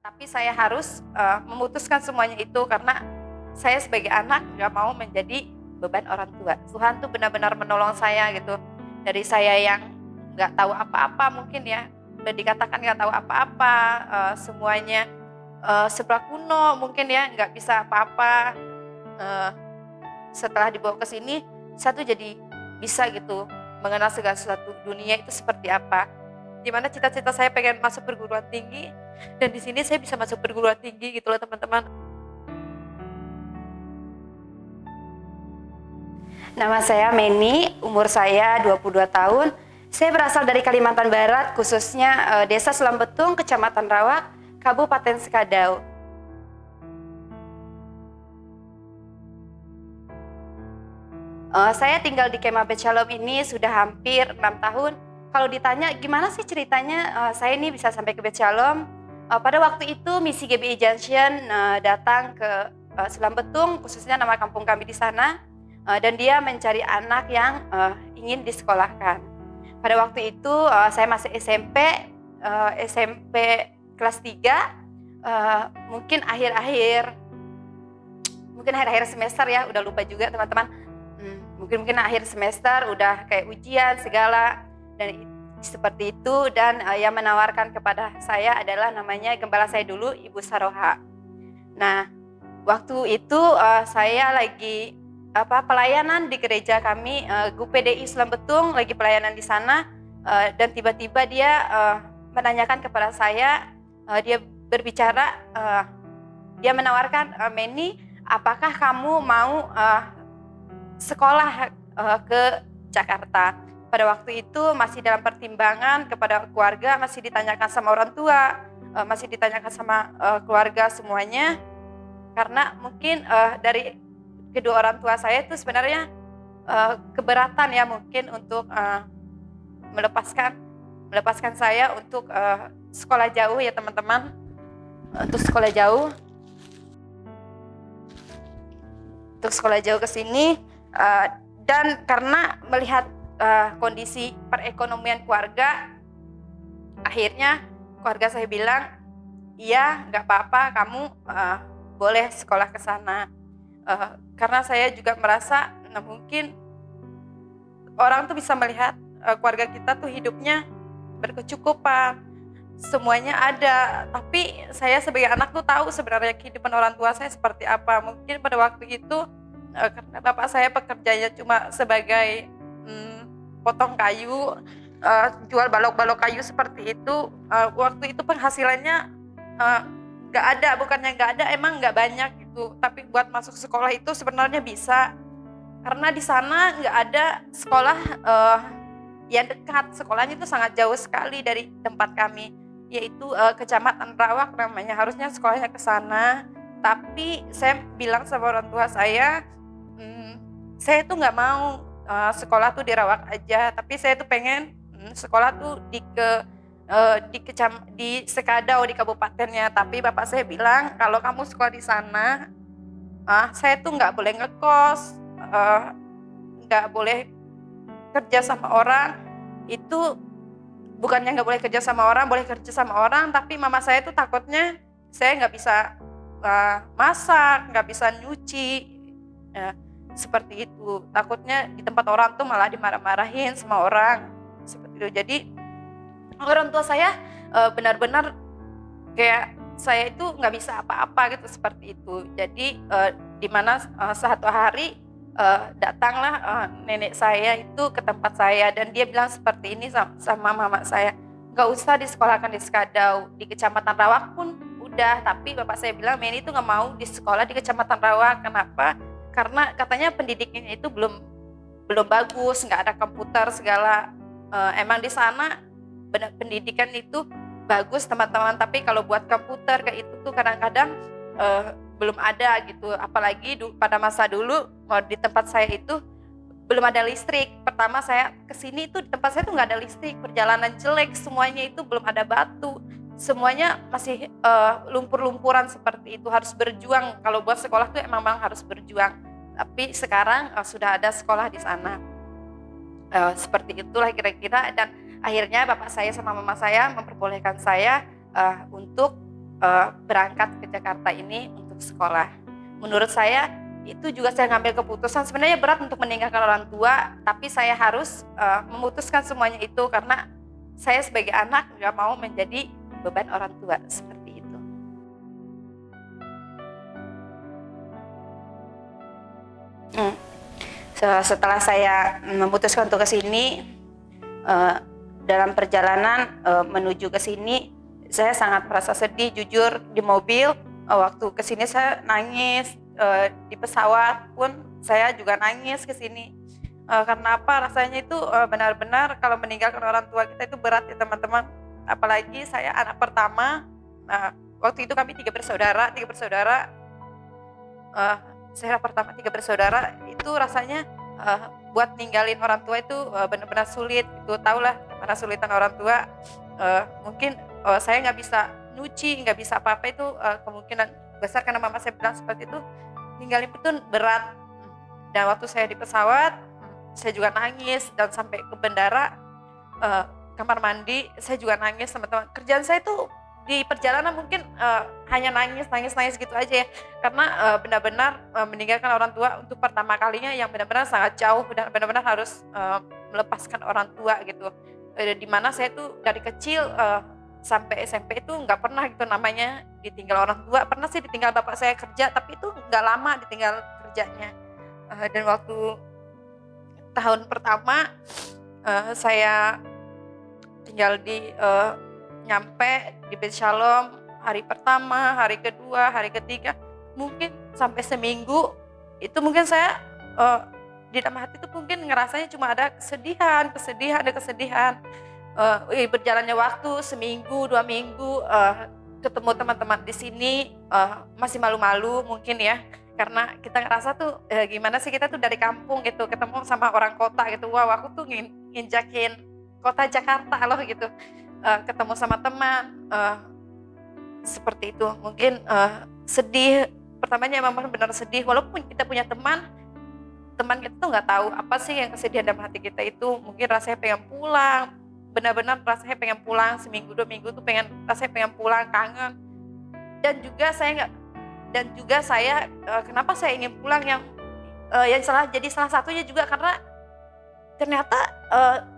Tapi saya harus memutuskan semuanya itu karena saya sebagai anak nggak mau menjadi beban orang tua. Tuhan tuh benar-benar menolong saya gitu. Dari saya yang nggak tahu apa-apa mungkin ya, udah dikatakan nggak tahu apa-apa, semuanya serba kuno mungkin ya, nggak bisa apa-apa. Eh, Setelah dibawa ke sini, saya tuh jadi bisa gitu mengenal segala sesuatu dunia itu seperti apa. Dimana cita-cita saya pengen masuk perguruan tinggi, dan di sini saya bisa masuk perguruan tinggi gitu loh teman-teman. Nama saya Meni, umur saya 22 tahun. Saya berasal dari Kalimantan Barat, khususnya Desa Selambetung, Kecamatan Rawak, Kabupaten Sekadau. Saya tinggal di Kemah Bet Shalom ini sudah hampir 6 tahun. Kalau ditanya gimana sih ceritanya saya ini bisa sampai ke Bet Shalom, pada waktu itu misi GBI Junction datang ke Selambetung, khususnya nama kampung kami di sana, dan dia mencari anak yang ingin disekolahkan. Pada waktu itu saya masih SMP kelas 3, mungkin akhir-akhir semester ya, udah lupa juga teman-teman. Mungkin akhir semester udah kayak ujian segala dan seperti itu, dan yang menawarkan kepada saya adalah namanya gembala saya dulu, Ibu Saroha. Nah, waktu itu saya lagi pelayanan di gereja kami, GUPDI Selambetung, lagi pelayanan di sana, dan tiba-tiba dia menanyakan kepada saya, dia berbicara, dia menawarkan, Meni, apakah kamu mau sekolah ke Jakarta. Pada waktu itu masih dalam pertimbangan kepada keluarga, masih ditanyakan sama orang tua, masih ditanyakan sama keluarga semuanya, karena mungkin dari kedua orang tua saya itu sebenarnya keberatan ya mungkin untuk melepaskan saya untuk sekolah jauh ya teman-teman, untuk sekolah jauh ke sini. Dan karena melihat kondisi perekonomian keluarga, akhirnya keluarga saya bilang, iya nggak apa-apa, kamu boleh sekolah ke sana. Karena saya juga merasa mungkin orang tuh bisa melihat keluarga kita tuh hidupnya berkecukupan, semuanya ada. Tapi saya sebagai anak tuh tahu sebenarnya kehidupan orang tua saya seperti apa. Mungkin pada waktu itu karena bapak saya pekerjanya cuma sebagai potong kayu, jual balok-balok kayu seperti itu. Waktu itu penghasilannya nggak ada, bukannya nggak ada, emang nggak banyak gitu. Tapi buat masuk sekolah itu sebenarnya bisa, karena di sana nggak ada sekolah yang dekat. Sekolahnya itu sangat jauh sekali dari tempat kami, yaitu Kecamatan Rawak namanya. Harusnya sekolahnya ke sana, tapi saya bilang sama orang tua saya tuh nggak mau sekolah tuh di Rawak aja, tapi saya tuh pengen sekolah tuh di Sekadau, di kabupatennya. Tapi bapak saya bilang kalau kamu sekolah di sana, saya tuh nggak boleh ngekos, nggak boleh kerja sama orang. Itu bukannya nggak boleh kerja sama orang, boleh kerja sama orang, tapi mama saya tuh takutnya saya nggak bisa masak, nggak bisa nyuci, seperti itu. Takutnya di tempat orang tuh malah dimarah-marahin sama orang, seperti itu. Jadi orang tua saya benar-benar kayak saya itu nggak bisa apa-apa gitu, seperti itu. Jadi di mana satu hari datanglah nenek saya itu ke tempat saya, dan dia bilang seperti ini sama mama saya, nggak usah disekolahkan di Sekadau, di Kecamatan Rawak pun udah. Tapi bapak saya bilang, Meni itu nggak mau di sekolah di Kecamatan Rawak. Kenapa? Karena katanya pendidikannya itu belum bagus, nggak ada komputer segala. Emang di sana pendidikan itu bagus teman-teman, tapi kalau buat komputer kayak itu tuh kadang-kadang belum ada gitu. Apalagi pada masa dulu di tempat saya itu belum ada listrik. Pertama saya kesini itu di tempat saya tuh nggak ada listrik, perjalanan jelek, semuanya itu belum ada batu, semuanya masih lumpur-lumpuran seperti itu. Harus berjuang, kalau buat sekolah tuh memang harus berjuang. Tapi sekarang sudah ada sekolah di sana. Seperti itulah kira-kira. Dan akhirnya bapak saya sama mama saya memperbolehkan saya untuk berangkat ke Jakarta ini untuk sekolah. Menurut saya itu juga saya ngambil keputusan sebenarnya berat untuk meninggalkan orang tua, tapi saya harus memutuskan semuanya itu karena saya sebagai anak nggak mau menjadi beban orang tua seperti itu. Setelah saya memutuskan untuk ke sini, dalam perjalanan menuju ke sini, saya sangat merasa sedih. Jujur di mobil waktu ke sini saya nangis, di pesawat pun saya juga nangis ke sini. Karena apa? Rasanya itu benar-benar kalau meninggalkan orang tua kita itu berat ya teman-teman. Apalagi saya anak pertama. Nah, waktu itu kami tiga bersaudara. Saya pertama tiga bersaudara, itu rasanya buat ninggalin orang tua itu benar-benar sulit. Itu tahulah gimana sulitan orang tua. Mungkin saya nggak bisa nyuci, nggak bisa apa-apa itu kemungkinan besar karena mama saya bilang seperti itu. Ninggalin itu berat. Dan waktu saya di pesawat, saya juga nangis, dan sampai ke bandara, kamar mandi saya juga nangis teman-teman. Kerjaan saya itu di perjalanan mungkin hanya nangis gitu aja ya, karena benar-benar meninggalkan orang tua untuk pertama kalinya yang benar-benar sangat jauh dan benar-benar harus melepaskan orang tua gitu. Di mana saya tuh dari kecil sampai SMP itu nggak pernah gitu namanya ditinggal orang tua. Pernah sih ditinggal bapak saya kerja, tapi itu nggak lama ditinggal kerjanya. Dan waktu tahun pertama saya tinggal di nyampe di Beit Shalom hari pertama, hari kedua, hari ketiga, mungkin sampai seminggu itu mungkin saya di dalam hati itu mungkin ngerasanya cuma ada kesedihan. Berjalannya waktu seminggu, 2 minggu, ketemu teman-teman di sini masih malu-malu mungkin ya, karena kita ngerasa tuh gimana sih kita tuh dari kampung gitu, ketemu sama orang kota gitu. Wow, aku tuh nginjakin kota Jakarta loh gitu. Ketemu sama teman seperti itu, mungkin sedih. Pertamanya memang benar sedih, walaupun kita punya teman kita tuh nggak tahu apa sih yang kesedihan dalam hati kita itu. Mungkin rasanya pengen pulang, benar-benar rasanya pengen pulang, seminggu 2 minggu tuh rasanya pengen pulang, kangen. Dan juga saya kenapa saya ingin pulang yang jadi salah satunya juga karena ternyata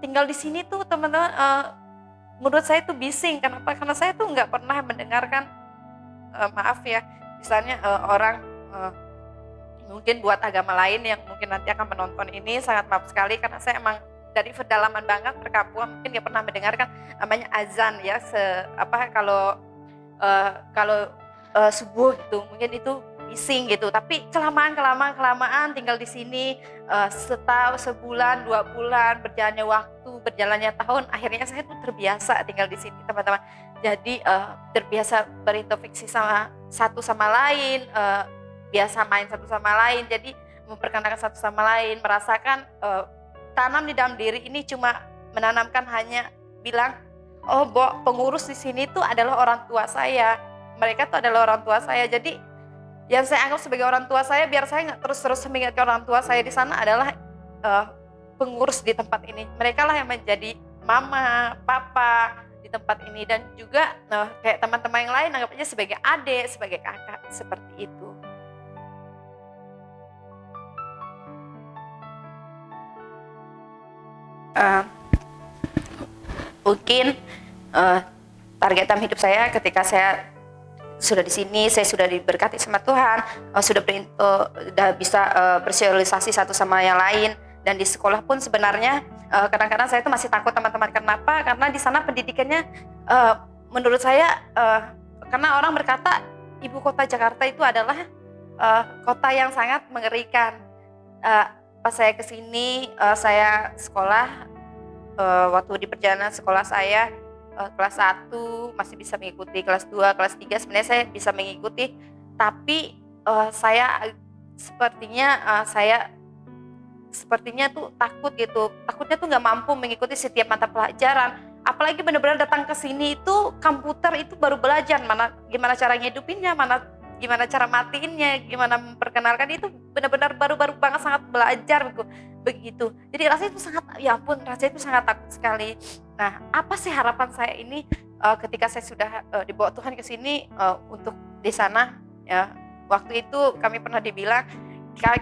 tinggal di sini tuh teman-teman, menurut saya itu bising. Kenapa? Karena saya tuh nggak pernah mendengarkan, maaf ya, misalnya orang mungkin buat agama lain yang mungkin nanti akan menonton ini, sangat maaf sekali karena saya emang dari pedalaman banget perkampungan, mungkin nggak pernah mendengarkan namanya azan ya. Kalau subuh gitu, mungkin itu bising gitu. Tapi kelamaan tinggal di sini, setahun, sebulan, 2 bulan, berjalannya tahun, akhirnya saya tuh terbiasa tinggal di sini teman-teman. Jadi terbiasa berinteraksi sama satu sama lain, biasa main satu sama lain, jadi memperkenalkan satu sama lain, merasakan tanam di dalam diri ini cuma menanamkan hanya bilang, oh pengurus di sini tuh adalah orang tua saya, mereka tuh adalah orang tua saya. Jadi yang saya anggap sebagai orang tua saya, biar saya nggak terus mengingatkan orang tua saya di sana, adalah pengurus di tempat ini. Mereka lah yang menjadi mama, papa di tempat ini, dan juga kayak teman-teman yang lain anggap aja sebagai adik, sebagai kakak, seperti itu. Mungkin target dalam hidup saya ketika saya sudah di sini, saya sudah diberkati sama Tuhan, sudah bisa bersosialisasi satu sama yang lain, dan di sekolah pun sebenarnya kadang-kadang saya itu masih takut teman-teman. Kenapa? Karena di sana pendidikannya menurut saya, karena orang berkata ibu kota Jakarta itu adalah kota yang sangat mengerikan. Pas saya kesini, saya sekolah, waktu di perjalanan sekolah saya, kelas 1 masih bisa mengikuti, kelas 2, kelas 3 sebenarnya saya bisa mengikuti, tapi saya sepertinya tuh takut gitu. Takutnya tuh nggak mampu mengikuti setiap mata pelajaran. Apalagi benar-benar datang ke sini itu komputer itu baru belajar, gimana cara ngidupinnya, gimana cara matiinnya, gimana memperkenalkan, itu benar-benar baru-baru banget, sangat belajar begitu. Jadi rasanya itu sangat, ya ampun, rasanya itu sangat takut sekali. Nah, apa sih harapan saya ini? ketika saya sudah dibawa Tuhan ke sini untuk di sana ya, waktu itu kami pernah dibilang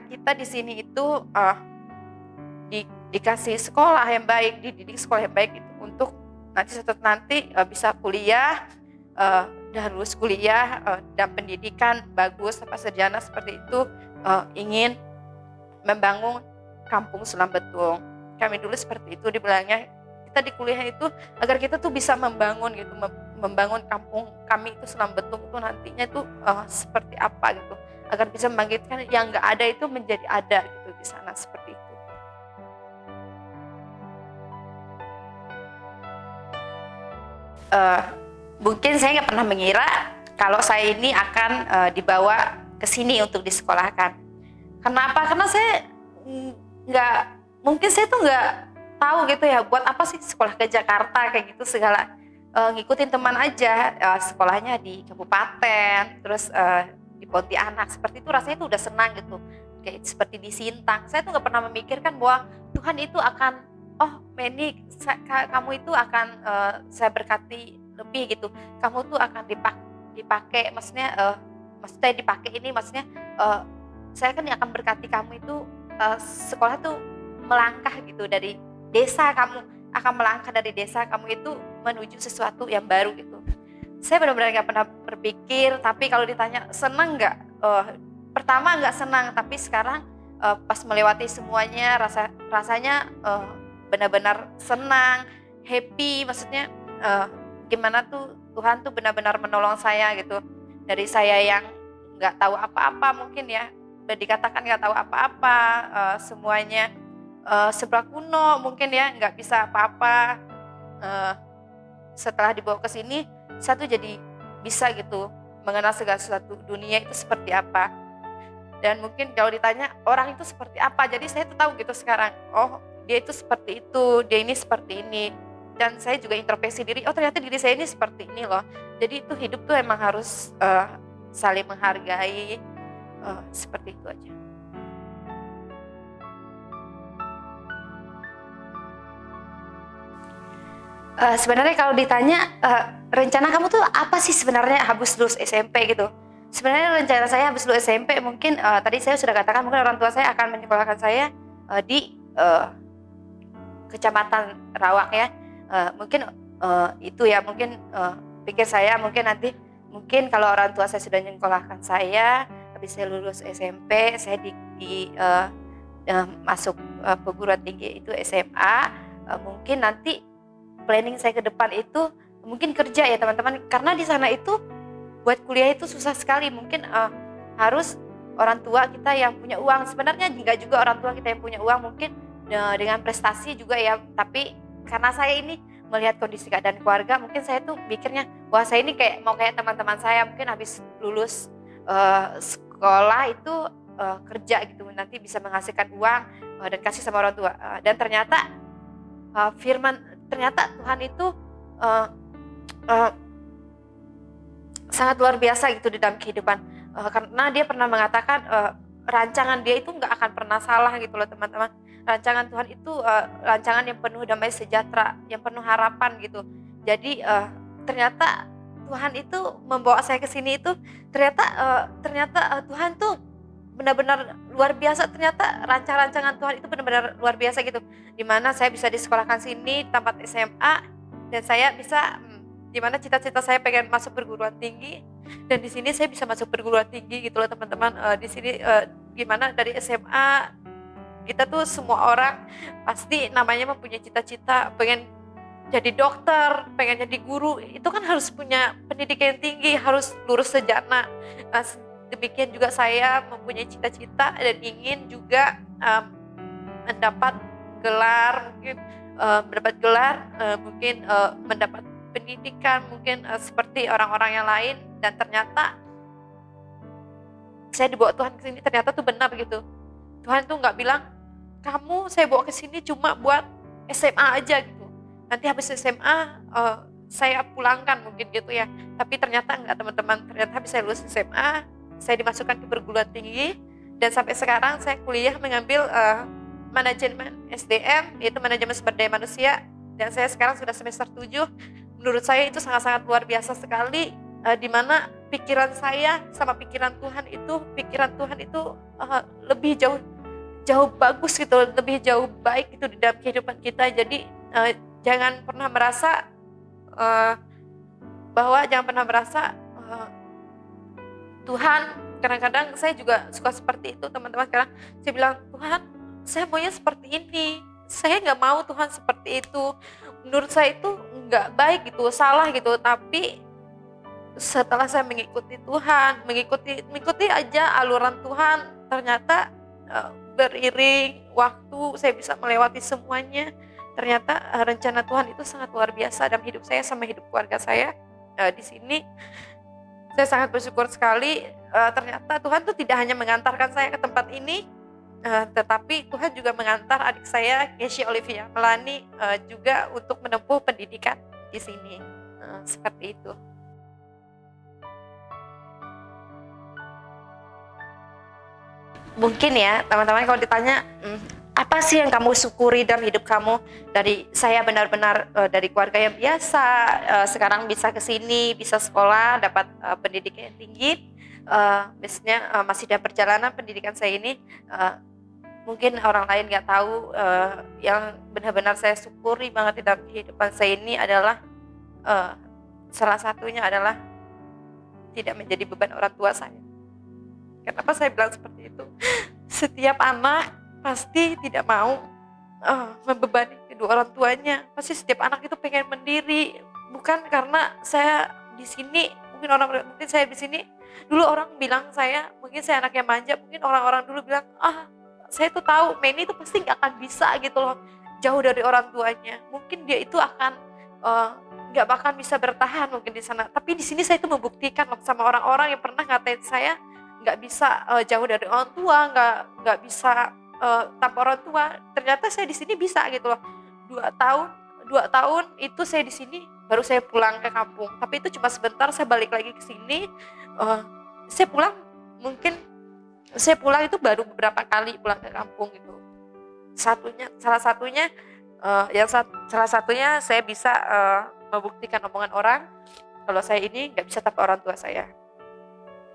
kita di sini itu dikasih sekolah yang baik, dididik sekolah yang baik itu untuk nanti bisa kuliah dan lulus kuliah dan pendidikan bagus apa sarjana seperti itu, ingin membangun kampung Selam Betung. Kami dulu seperti itu dibilangnya, kita di kuliah itu agar kita tuh bisa membangun gitu, membangun kampung kami itu Selam Betung itu nantinya itu seperti apa gitu, agar bisa membangkitkan yang nggak ada itu menjadi ada gitu di sana seperti itu. Mungkin saya nggak pernah mengira kalau saya ini akan dibawa ke sini untuk disekolahkan. Kenapa? Karena saya mungkin saya tuh nggak tahu gitu ya, buat apa sih sekolah ke Jakarta kayak gitu segala. Ngikutin teman aja, sekolahnya di kabupaten, terus di Pontianak seperti itu, rasanya tuh udah senang gitu. Kayak seperti di Sintang, saya tuh nggak pernah memikirkan bahwa Tuhan itu akan, Meni, kamu itu akan saya berkati lebih gitu. Kamu tuh akan dipakai, maksudnya dipakai ini, maksudnya saya kan akan berkati kamu itu sekolah tuh melangkah gitu dari desa, kamu akan melangkah dari desa kamu itu menuju sesuatu yang baru gitu. Saya benar-benar nggak pernah berpikir, tapi kalau ditanya senang nggak? Pertama nggak senang, tapi sekarang pas melewati semuanya rasanya benar-benar senang, happy, maksudnya gimana tuh Tuhan tuh benar-benar menolong saya gitu. Dari saya yang nggak tahu apa-apa mungkin ya, udah dikatakan nggak tahu apa-apa, semuanya serba kuno mungkin ya, nggak bisa apa-apa. Setelah dibawa ke sini, saya tuh jadi bisa gitu mengenal segala sesuatu dunia itu seperti apa. Dan mungkin kalau ditanya orang itu seperti apa, jadi saya tuh tahu gitu sekarang, oh dia itu seperti itu, dia ini seperti ini. Dan saya juga introspeksi diri, oh ternyata diri saya ini seperti ini loh. Jadi itu hidup tuh emang harus saling menghargai, seperti itu aja. Sebenarnya kalau ditanya rencana kamu tuh apa sih sebenarnya habis lulus SMP gitu. Sebenarnya rencana saya habis lulus SMP mungkin tadi saya sudah katakan mungkin orang tua saya akan menyekolahkan saya di Kecamatan Rawak ya. Mungkin itu ya, mungkin pikir saya mungkin nanti mungkin kalau orang tua saya sudah menyekolahkan saya, habis saya lulus SMP, saya masuk perguruan tinggi itu SMA, mungkin nanti planning saya ke depan itu mungkin kerja ya teman-teman, karena di sana itu buat kuliah itu susah sekali, mungkin harus orang tua kita yang punya uang. Sebenarnya enggak juga orang tua kita yang punya uang, mungkin dengan prestasi juga ya, tapi karena saya ini melihat kondisi keadaan keluarga, mungkin saya tuh mikirnya wah saya ini mau kayak teman-teman saya, mungkin habis lulus sekolah itu kerja gitu, nanti bisa menghasilkan uang dan kasih sama orang tua. Dan ternyata ternyata Tuhan itu sangat luar biasa gitu di dalam kehidupan, karena dia pernah mengatakan rancangan dia itu nggak akan pernah salah gitu loh teman-teman. Rancangan Tuhan itu rancangan yang penuh damai sejahtera, yang penuh harapan gitu. Jadi ternyata Tuhan itu membawa saya ke sini itu ternyata Tuhan tuh benar-benar luar biasa. Ternyata rancangan Tuhan itu benar-benar luar biasa gitu. Dimana saya bisa disekolahkan sini tempat SMA, dan saya bisa dimana cita-cita saya pengen masuk perguruan tinggi, dan di sini saya bisa masuk perguruan tinggi gitu loh teman-teman. Di sini gimana dari SMA kita tuh semua orang pasti namanya mempunyai cita-cita pengen jadi dokter, pengen jadi guru, itu kan harus punya pendidikan yang tinggi, harus lulus sarjana. Demikian juga saya mempunyai cita-cita dan ingin juga mendapat gelar, mungkin mendapat pendidikan mungkin seperti orang-orang yang lain. Dan ternyata saya dibawa Tuhan ke sini, ternyata tuh benar gitu. Tuhan tuh nggak bilang kamu saya bawa ke sini cuma buat SMA aja gitu, nanti habis SMA saya pulangkan mungkin gitu ya. Tapi ternyata enggak teman-teman, ternyata habis saya lulus SMA saya dimasukkan ke perguruan tinggi, dan sampai sekarang saya kuliah mengambil manajemen SDM, yaitu manajemen sumber daya manusia, dan saya sekarang sudah semester 7 menurut saya itu sangat-sangat luar biasa sekali, di mana pikiran saya sama pikiran Tuhan itu lebih jauh bagus gitu, lebih jauh baik gitu di dalam kehidupan kita. Jadi jangan pernah merasa eh, eh, Tuhan, kadang-kadang saya juga suka seperti itu teman-teman. Sekarang saya bilang, Tuhan saya maunya seperti ini, saya nggak mau Tuhan seperti itu, menurut saya itu nggak baik gitu, salah gitu. Tapi setelah saya mengikuti Tuhan, mengikuti aja aluran Tuhan, ternyata beriring waktu saya bisa melewati semuanya. Ternyata rencana Tuhan itu sangat luar biasa dalam hidup saya sama hidup keluarga saya. Di sini saya sangat bersyukur sekali, ternyata Tuhan tuh tidak hanya mengantarkan saya ke tempat ini, tetapi Tuhan juga mengantar adik saya, Keisha Olivia Melani, juga untuk menempuh pendidikan di sini. Seperti itu. Mungkin ya teman-teman kalau ditanya, apa sih yang kamu syukuri dalam hidup kamu? Dari saya benar-benar dari keluarga yang biasa, sekarang bisa ke sini, bisa sekolah, dapat pendidikan yang tinggi. Biasanya masih dalam perjalanan pendidikan saya ini, mungkin orang lain nggak tahu, yang benar-benar saya syukuri banget di dalam kehidupan saya ini adalah, salah satunya adalah tidak menjadi beban orang tua saya. Kenapa saya bilang seperti itu? Setiap anak pasti tidak mau membebani kedua orang tuanya. Pasti setiap anak itu pengen mandiri. Bukan karena saya di sini, mungkin saya di sini dulu orang bilang mungkin saya anak yang manja. Mungkin orang-orang dulu bilang, saya tuh tahu Meni itu pasti nggak akan bisa gitu loh, jauh dari orang tuanya. Mungkin dia itu akan nggak bakal bisa bertahan mungkin di sana. Tapi di sini saya itu membuktikan loh sama orang-orang yang pernah ngatain saya nggak bisa jauh dari orang tua, nggak bisa tanpa orang tua. Ternyata saya di sini bisa gitu loh. 2 tahun itu saya di sini, baru saya pulang ke kampung. Tapi itu cuma sebentar, saya balik lagi ke sini. Saya pulang itu baru beberapa kali pulang ke kampung gitu. Salah satunya saya bisa membuktikan omongan orang kalau saya ini nggak bisa tanpa orang tua saya.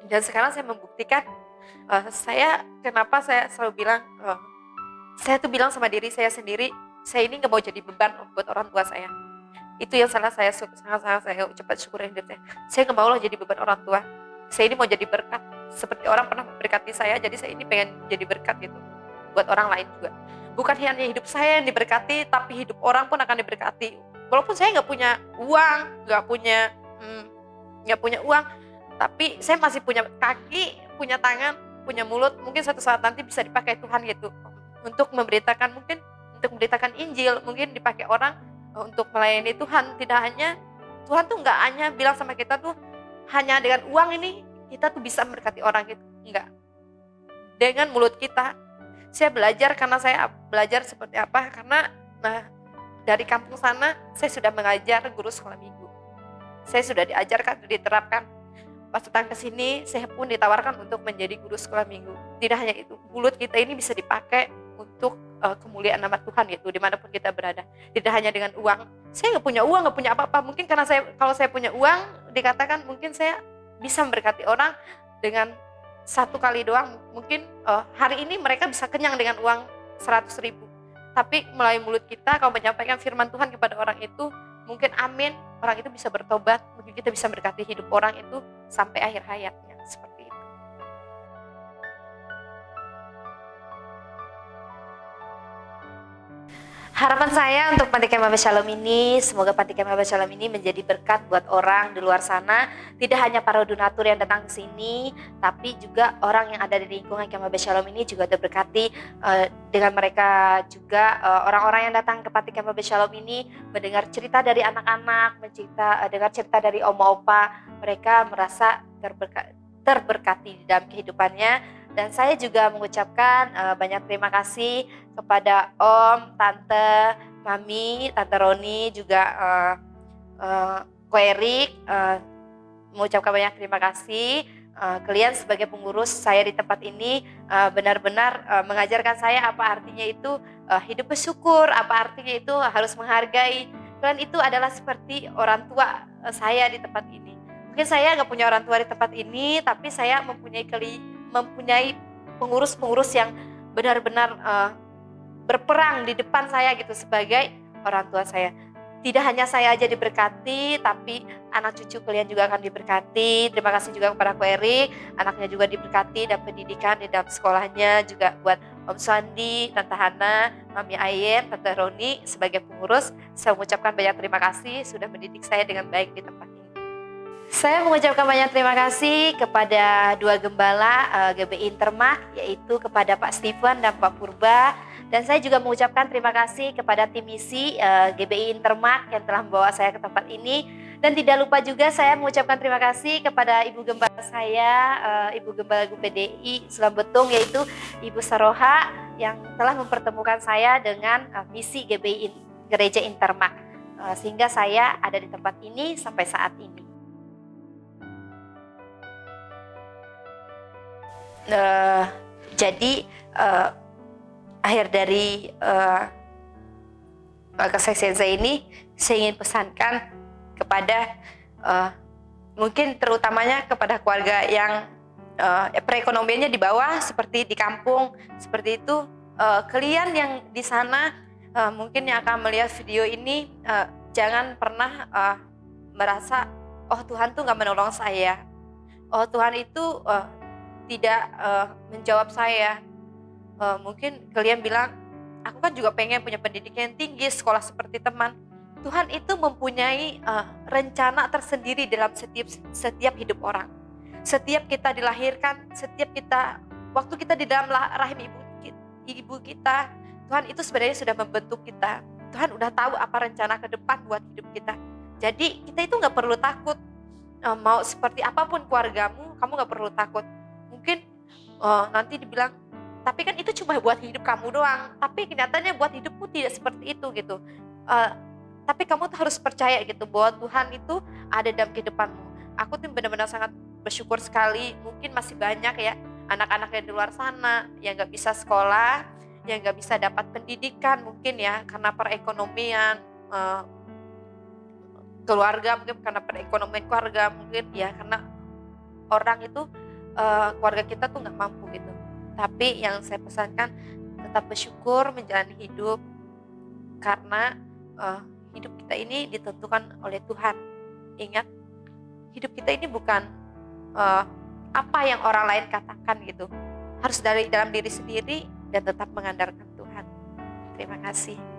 Dan sekarang saya membuktikan, kenapa saya selalu bilang, saya tuh bilang sama diri saya sendiri, saya ini nggak mau jadi beban buat orang tua saya. Itu yang sangat saya ucapkan syukur hidup saya. Saya nggak mau lah jadi beban orang tua. Saya ini mau jadi berkat, seperti orang pernah memberkati saya, jadi saya ini pengen jadi berkat gitu buat orang lain juga. Bukan hanya hidup saya yang diberkati, tapi hidup orang pun akan diberkati. Walaupun saya nggak punya uang, tapi saya masih punya kaki, punya tangan, punya mulut. Mungkin suatu saat nanti bisa dipakai Tuhan gitu untuk memberitakan Injil, mungkin dipakai orang untuk melayani Tuhan. Tuhan tuh nggak hanya bilang sama kita tuh hanya dengan uang ini kita tuh bisa memberkati orang gitu, enggak. Dengan mulut kita. Saya belajar seperti apa, karena dari kampung sana saya sudah mengajar guru sekolah minggu. Saya sudah diajarkan, diterapkan. Pas datang ke sini, saya pun ditawarkan untuk menjadi guru sekolah minggu. Tidak hanya itu, mulut kita ini bisa dipakai untuk kemuliaan nama Tuhan gitu, dimanapun kita berada. Tidak hanya dengan uang. Saya nggak punya uang, nggak punya apa-apa. Mungkin karena kalau saya punya uang, dikatakan mungkin saya bisa memberkati orang dengan 1 kali doang. Mungkin hari ini mereka bisa kenyang dengan uang 100.000. Tapi melalui mulut kita, kalau menyampaikan firman Tuhan kepada orang itu, mungkin amin, orang itu bisa bertobat. Mungkin kita bisa berkati hidup orang itu sampai akhir hayatnya, seperti itu. Harapan saya untuk Panti Kemah Shalom ini, semoga Panti Kemah Shalom ini menjadi berkat buat orang di luar sana. Tidak hanya para donatur yang datang ke sini, tapi juga orang yang ada di lingkungan Kemah Shalom ini juga terberkati dengan mereka juga. Orang-orang yang datang ke Panti Kemah Shalom ini mendengar cerita dari anak-anak, dengar cerita dari oma-opa, mereka merasa terberkati di dalam kehidupannya. Dan saya juga mengucapkan banyak terima kasih kepada Om, Tante, Mami, Tante Roni, juga Ko Erik. Mengucapkan banyak terima kasih. Kalian sebagai pengurus saya di tempat ini benar-benar mengajarkan saya apa artinya itu hidup bersyukur, apa artinya itu harus menghargai kalian itu adalah seperti orang tua saya di tempat ini. Mungkin saya nggak punya orang tua di tempat ini, tapi saya mempunyai pengurus-pengurus yang benar-benar berperang di depan saya gitu sebagai orang tua saya. Tidak hanya saya aja diberkati, tapi anak cucu kalian juga akan diberkati. Terima kasih juga kepada Ko Erik, anaknya juga diberkati dan pendidikan di dalam sekolahnya, juga buat Om Sandi, Tante Hana, Mami Ayen, Tante Roni sebagai pengurus. Saya mengucapkan banyak terima kasih sudah mendidik saya dengan baik di tempat ini. Saya mengucapkan banyak terima kasih kepada dua gembala GBI Intermak, yaitu kepada Pak Steven dan Pak Purba. Dan saya juga mengucapkan terima kasih kepada tim misi GBI Intermak yang telah membawa saya ke tempat ini. Dan tidak lupa juga saya mengucapkan terima kasih kepada Ibu Gembala saya, Ibu Gembala GPDI Sulam Betung, yaitu Ibu Saroha yang telah mempertemukan saya dengan misi GBI Gereja Intermak. Sehingga saya ada di tempat ini sampai saat ini. Jadi akhir dari kesaksian saya ini, saya ingin pesankan kepada mungkin terutamanya kepada keluarga yang perekonomiannya di bawah seperti di kampung seperti itu. Kalian yang di sana mungkin yang akan melihat video ini, jangan pernah merasa oh Tuhan tuh nggak menolong saya, oh Tuhan itu tidak menjawab saya. Mungkin kalian bilang, aku kan juga pengen punya pendidikan yang tinggi, sekolah seperti teman. Tuhan itu mempunyai rencana tersendiri dalam setiap hidup orang. Setiap kita dilahirkan, waktu kita di dalam rahim ibu kita, Tuhan itu sebenarnya sudah membentuk kita. Tuhan udah tahu apa rencana ke depan buat hidup kita. Jadi kita itu nggak perlu takut. Mau seperti apapun keluargamu, kamu nggak perlu takut. Mungkin nanti dibilang, tapi kan itu cuma buat hidup kamu doang. Tapi kenyataannya buat hidupku tidak seperti itu gitu. Tapi kamu tuh harus percaya gitu bahwa Tuhan itu ada dalam kehidupanmu. Aku tuh benar-benar sangat bersyukur sekali. Mungkin masih banyak ya anak-anak yang di luar sana yang nggak bisa sekolah, yang nggak bisa dapat pendidikan mungkin ya karena perekonomian keluarga, mungkin karena perekonomian keluarga, mungkin ya karena orang itu keluarga kita tuh nggak mampu gitu. Tapi yang saya pesankan, tetap bersyukur menjalani hidup karena hidup kita ini ditentukan oleh Tuhan. Ingat, hidup kita ini bukan apa yang orang lain katakan gitu. Harus dari dalam diri sendiri dan tetap mengandalkan Tuhan. Terima kasih.